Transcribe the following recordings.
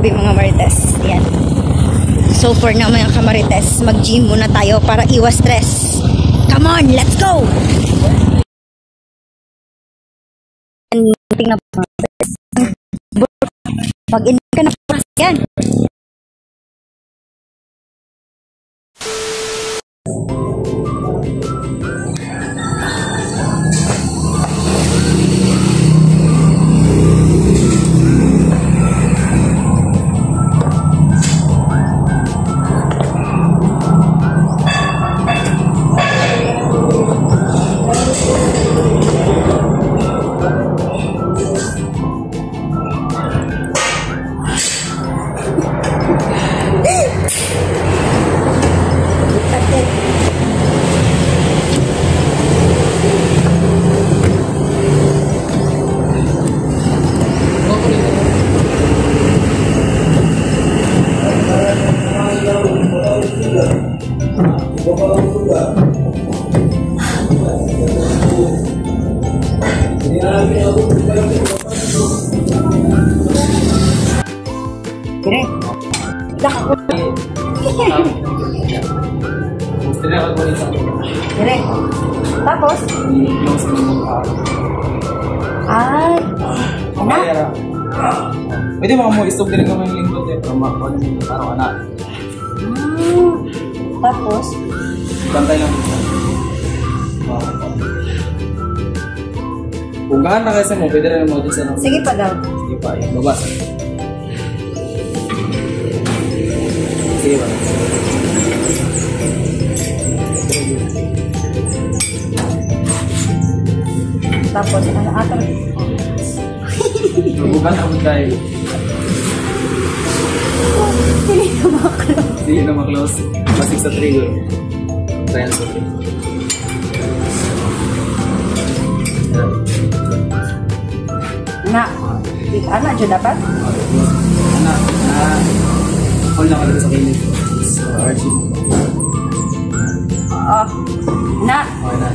Grabe mga Marites. Ayan. So for now mga kamarites, mag-gym muna tayo para iwas stress. Come on, let's go! Mag-inip ka na po. Yan. Dire. Tapos? Ay. Anak? Pwede mo istog din kami yung lingkod eh. Pero makakuha namin yung taro, anak. Tapos? Bantay lang dito. Kung gahan na kasi mo, pwede rin mo dito sa... Sige pa daw. Sige pa, yung babas. Sige pa. Tapos, ano ato? Bukan ako tayo. Hindi na maklose. Hindi na maklose. Masig sa trigger. Trial sa trigger. Ano, dyan dapat? Hold na ka lang sa kinig. So, RG. Na. Okay na.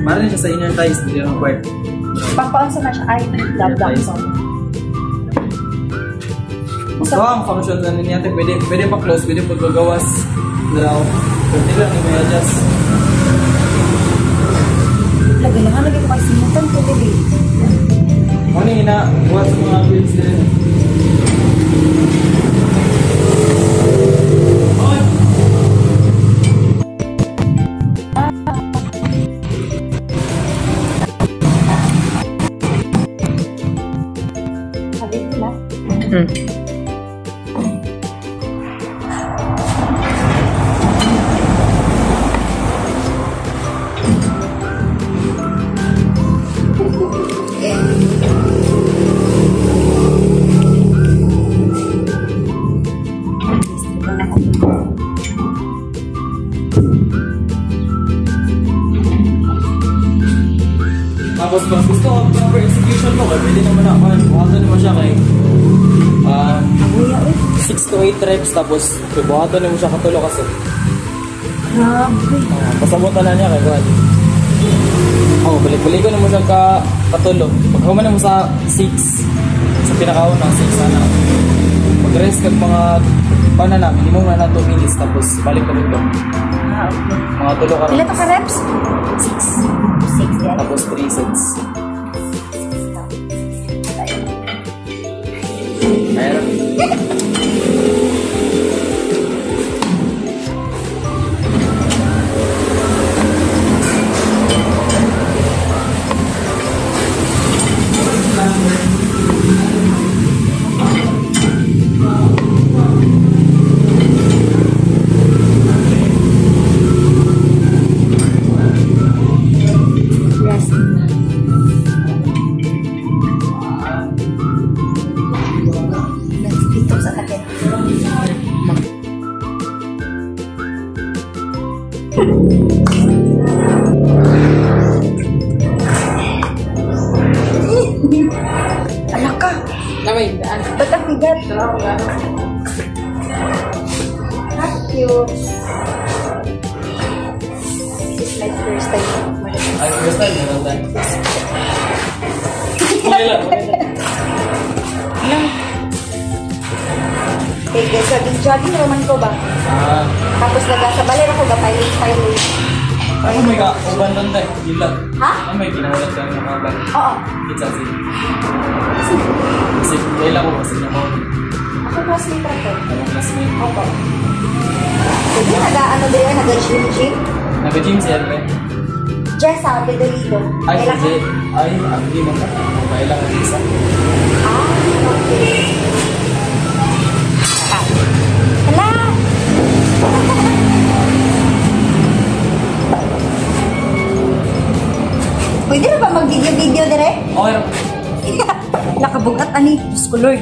Maraming siya sa inner thighs, hindi naman part. Pampaunsa na siya. Ay, dab-dab. So, ang function na niya, pwede pa close, pwede pa gagawas. Draw. Pwede lang yung may adjust. Lagi na nga, lagi ko kasi simutan ko, baby. Ano yung buhat sa mga builds din? Tapos pag gusto ko proper execution ko, pwede naman ako. Buhatan naman siya kay 6 to 8 reps, tapos buhatan naman siya katulo kasi. Grabe. Pasabutan na niya kay Juan. Balik-balik ko naman siya katulo. Pag human naman sa 6, sa pinakaunang 6 sana. Mag-rest kag mga paano na, minimum na 2 minutes, tapos balik kami ito. Okay. Mga tulo ka rin. Ilan to ka reps? 6 yan. Tapos 3 sets. Mayroon. Anak ka. Ba't ang bigat? Thank you. This is my first time. Ay, first time na lang. Okay lang. Sige, jogging naman ko ba? Ah, Tapos sa baler ako ga pilot. ano may ka-uban doon tayo? Gilat. Ha? Ano may ginawalat ka ng mga uban? Oo. Kitsa si. Kasi, kailan ko kasi na mo. Ako classmate ako. Anong classmate? Opo. Sige, nag-ano din, nag-gym. Nag-gym siya rin. Jessa, Pedolito. Ay, Kailan hindi. ka? Ay, hindi mo na. Kailan ko isa. Ah, okay. Hala! Pwede na ba mag-video-video dire? Okay. Nakabugat ani. Diyos ko Lord.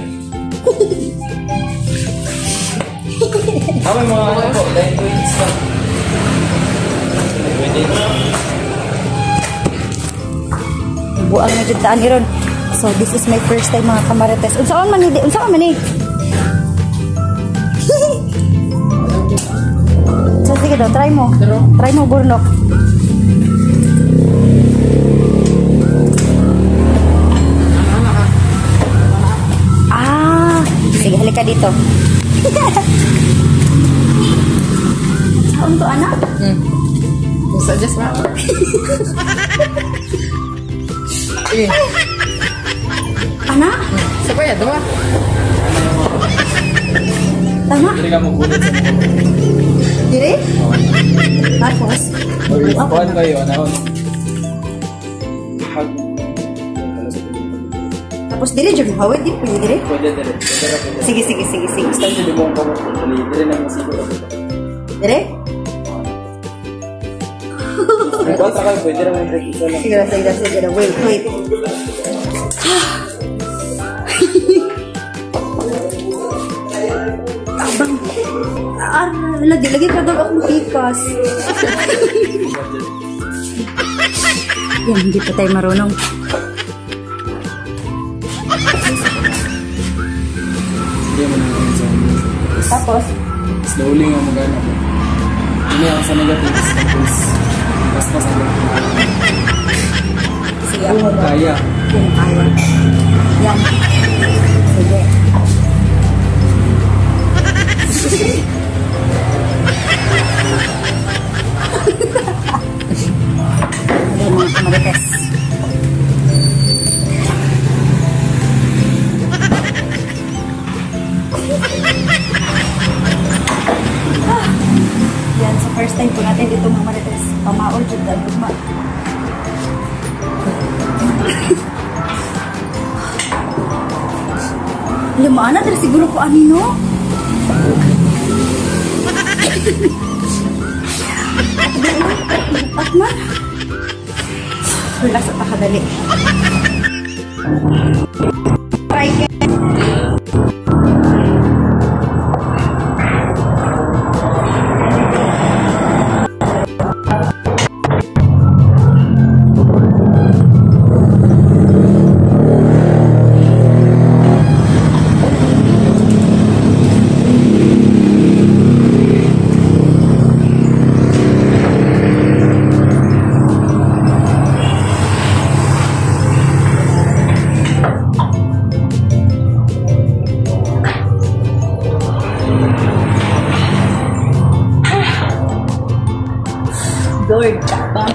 May mga ano po, dahil twins lang. Pwede. Buang na jud taan ni ron. So this is my first time mga kamarites. Unsaon man ni? Unsaon man ni? So sige daw, try mo. Try mo burnok. Ah, sige halika dito. Saan to anak? Suggest na. Eh, Anak? siapa ya dua? Tama? Hindi ka magulit sa mga. Dire? Tapos? Kuhan kayo, ano? Tapos dire jud hawid di pwede dire. Pwede, dire. Pwede ra, pwede. Sige. Next time, hindi mo ang kamot. Dire na mo siguro. Dire? Kung kontra kayo, pwede ra mo break isa lang. Sige. Wait. Abang. Lagi ka daw ako ikas. Yan, hindi pa tayo marunong. Hindi mo na yung sa Tapos? slowly nga magana mo. Hindi ako sa negatives. Tapos, mas ang Sige ako. kaya. Kung kaya. Yan. Sige. Ayan mga kamarites. Yan, sa first time po natin dito mga marites. Pamaol, jud na luma. Lumaan na dahil siguro po anino. At man. Wala sa pakadali. Try ka. Lord, bang.